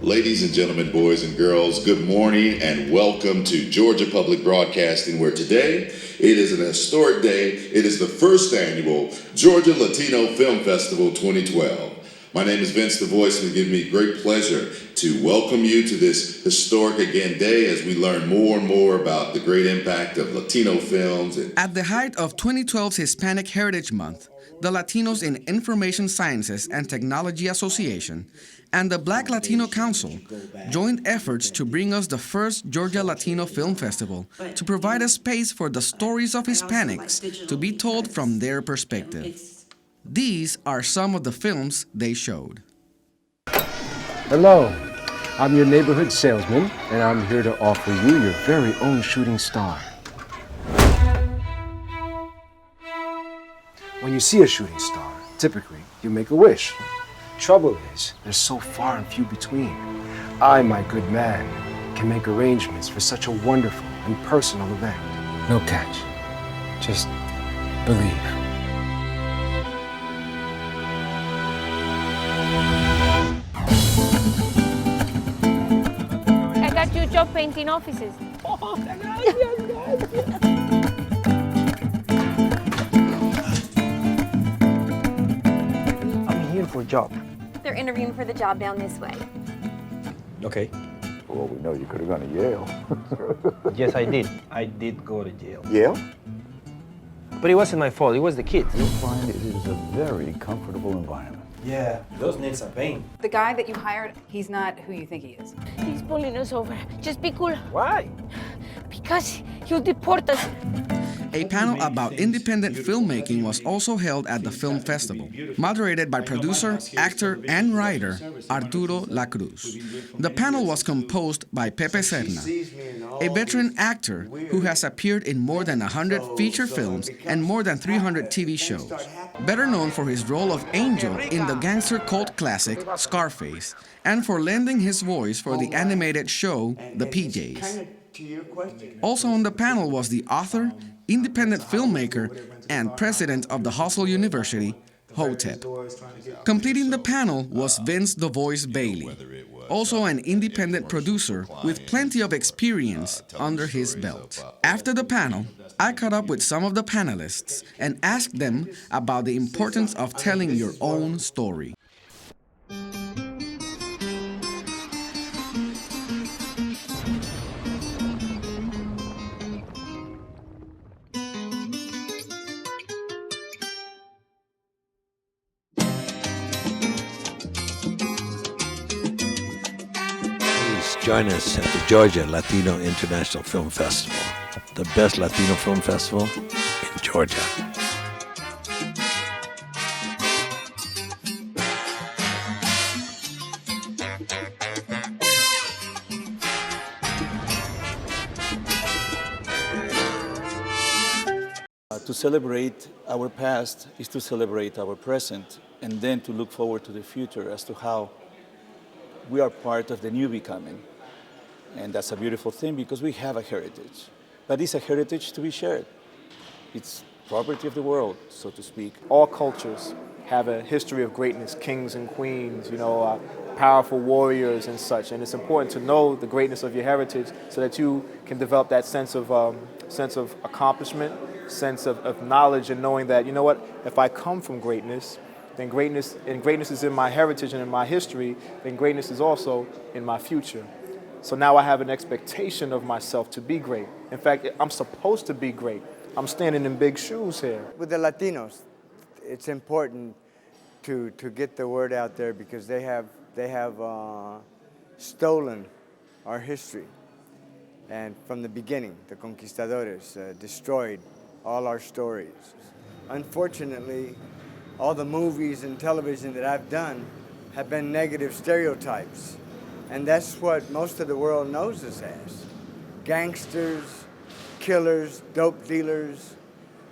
Ladies and gentlemen, boys and girls, good morning and welcome to Georgia Public Broadcasting, where today it is an historic day. It is the first annual Georgia Latino Film Festival 2012. My name is Vince the Voice, and it gives me great pleasure to welcome you to this historic again day as we learn more and more about the great impact of Latino films. At the height of 2012's Hispanic Heritage Month, the Latinos in Information Sciences and Technology Association and the Black Latino Council joined efforts to bring us the first Georgia Latino Film Festival to provide a space for the stories of Hispanics to be told from their perspective. These are some of the films they showed. Hello, I'm your neighborhood salesman, and I'm here to offer you your very own shooting star. When you see a shooting star, typically you make a wish. Trouble is, they're so far and few between. I, my good man, can make arrangements for such a wonderful and personal event. No catch. Just believe. I got you a job painting offices. Oh, gracias. I'm here for a job. They're interviewing for the job down this way. Okay. Well, we know you could have gone to Yale. Yes, I did. I did go to jail. Yale? But it wasn't my fault. It was the kids. You'll find it is a very comfortable environment. Yeah, those nets are pain. The guy that you hired, he's not who you think he is. He's pulling us over. Just be cool. Why? Because he'll deport us. A panel about independent filmmaking was also held at the film festival, moderated by producer, actor, and writer Arturo La Cruz. The panel was composed by Pepe Serna, a veteran actor who has appeared in more than 100 feature films and more than 300 TV shows. Better known for his role of Angel in the gangster cult classic Scarface, and for lending his voice for the animated show The PJs. Also on the panel was the author, independent filmmaker, and president of the Hustle University, Hotep. Completing the panel was Vince the Voice Bailey, also an independent producer with plenty of experience under his belt. After the panel, I caught up with some of the panelists and asked them about the importance of telling your own story. Join us at the Georgia Latino International Film Festival, the best Latino film festival in Georgia. To celebrate our past is to celebrate our present, and then to look forward to the future as to how we are part of the new becoming. And that's a beautiful thing because we have a heritage. But it's a heritage to be shared. It's property of the world, so to speak. All cultures have a history of greatness, kings and queens, powerful warriors and such. And it's important to know the greatness of your heritage so that you can develop that sense of accomplishment, sense of knowledge, and knowing that, if I come from greatness, then greatness is in my heritage and in my history, then greatness is also in my future. So now I have an expectation of myself to be great. In fact, I'm supposed to be great. I'm standing in big shoes here. With the Latinos, it's important to get the word out there because they have stolen our history. And from the beginning, the conquistadores destroyed all our stories. Unfortunately, all the movies and television that I've done have been negative stereotypes. And that's what most of the world knows us as. Gangsters, killers, dope dealers,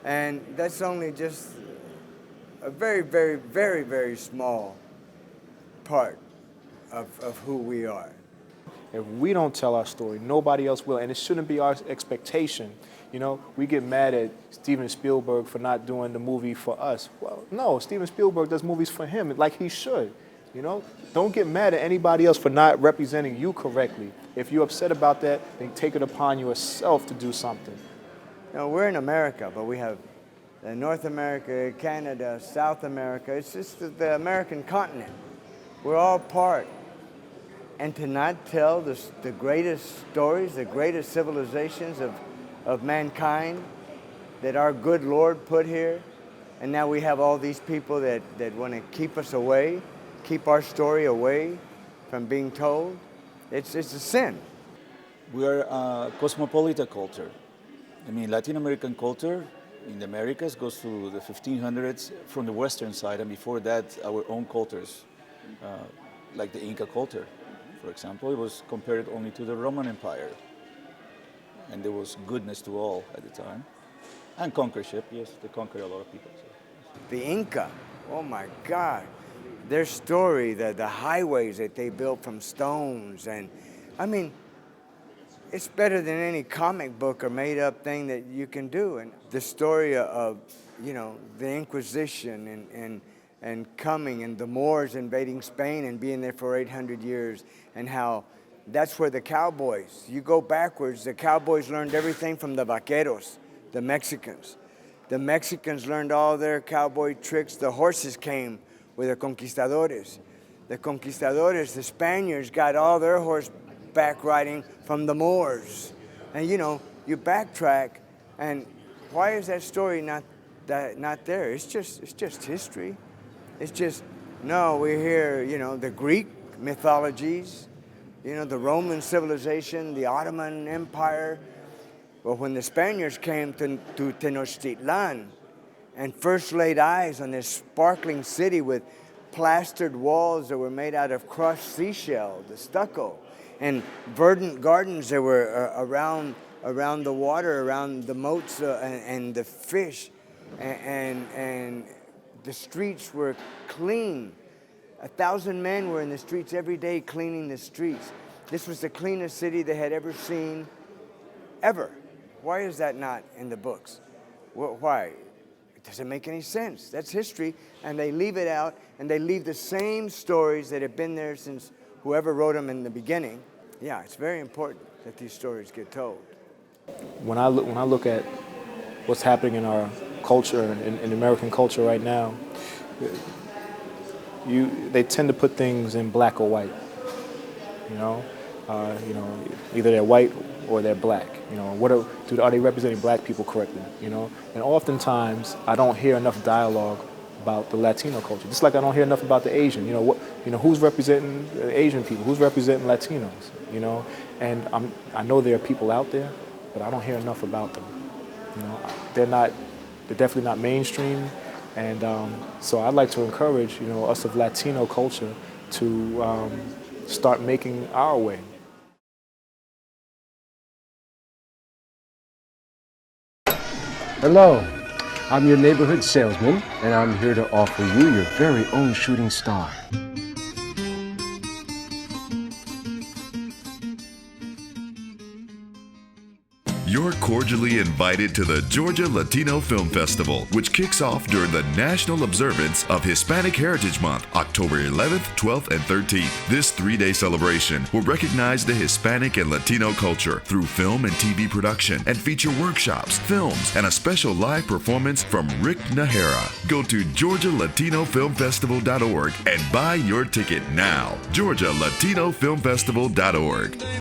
and that's only just a very, very, very, very small part of who we are. If we don't tell our story, nobody else will, and it shouldn't be our expectation. We get mad at Steven Spielberg for not doing the movie for us. Well, no, Steven Spielberg does movies for him, like he should. You know, don't get mad at anybody else for not representing you correctly. If you're upset about that, then take it upon yourself to do something. You know, we're in America, but we have North America, Canada, South America. It's just the American continent. We're all part. And to not tell the greatest stories, the greatest civilizations of mankind that our good Lord put here, and now we have all these people that want to keep us away, keep our story away from being told, it's a sin. We are a cosmopolitan culture. I mean, Latin American culture in the Americas goes to the 1500s from the western side, and before that, our own cultures, like the Inca culture, for example, it was compared only to the Roman Empire. And there was goodness to all at the time. And conquerorship, yes, they conquered a lot of people. So. The Inca, oh my God. Their story, the highways that they built from stones, and I mean, it's better than any comic book or made-up thing that you can do. And the story of, you know, the Inquisition and coming, and the Moors invading Spain and being there for 800 years, and how that's where the cowboys, you go backwards, the cowboys learned everything from the vaqueros, the Mexicans. The Mexicans learned all their cowboy tricks. The horses came with the conquistadores. The conquistadores, the Spaniards, got all their horseback riding from the Moors. And you know, you backtrack, and why is that story not there? It's just history. It's just, no, we hear, you know, the Greek mythologies, you know, the Roman civilization, the Ottoman Empire. Well, when the Spaniards came to Tenochtitlan and first laid eyes on this sparkling city with plastered walls that were made out of crushed seashell, the stucco, and verdant gardens that were around the water, around the moats and the fish, and the streets were clean. 1,000 men were in the streets every day cleaning the streets. This was the cleanest city they had ever seen, ever. Why is that not in the books? Why? It doesn't make any sense. That's history, and they leave it out, and they leave the same stories that have been there since whoever wrote them in the beginning. Yeah, it's very important that these stories get told. When I look at what's happening in our culture, in American culture right now, they tend to put things in black or white. You know, either they're white or they're black. You know, are they representing black people correctly? You know, and oftentimes I don't hear enough dialogue about the Latino culture. Just like I don't hear enough about the Asian. Who's representing Asian people? Who's representing Latinos? You know, and I know there are people out there, but I don't hear enough about them. You know, they're definitely not mainstream, and so I'd like to encourage, you know, us of Latino culture to start making our way. Hello, I'm your neighborhood salesman, and I'm here to offer you your very own shooting star. You're cordially invited to the Georgia Latino Film Festival, which kicks off during the National Observance of Hispanic Heritage Month, October 11th, 12th, and 13th. This three-day celebration will recognize the Hispanic and Latino culture through film and TV production and feature workshops, films, and a special live performance from Rick Nahara. Go to GeorgiaLatinoFilmFestival.org and buy your ticket now. GeorgiaLatinoFilmFestival.org.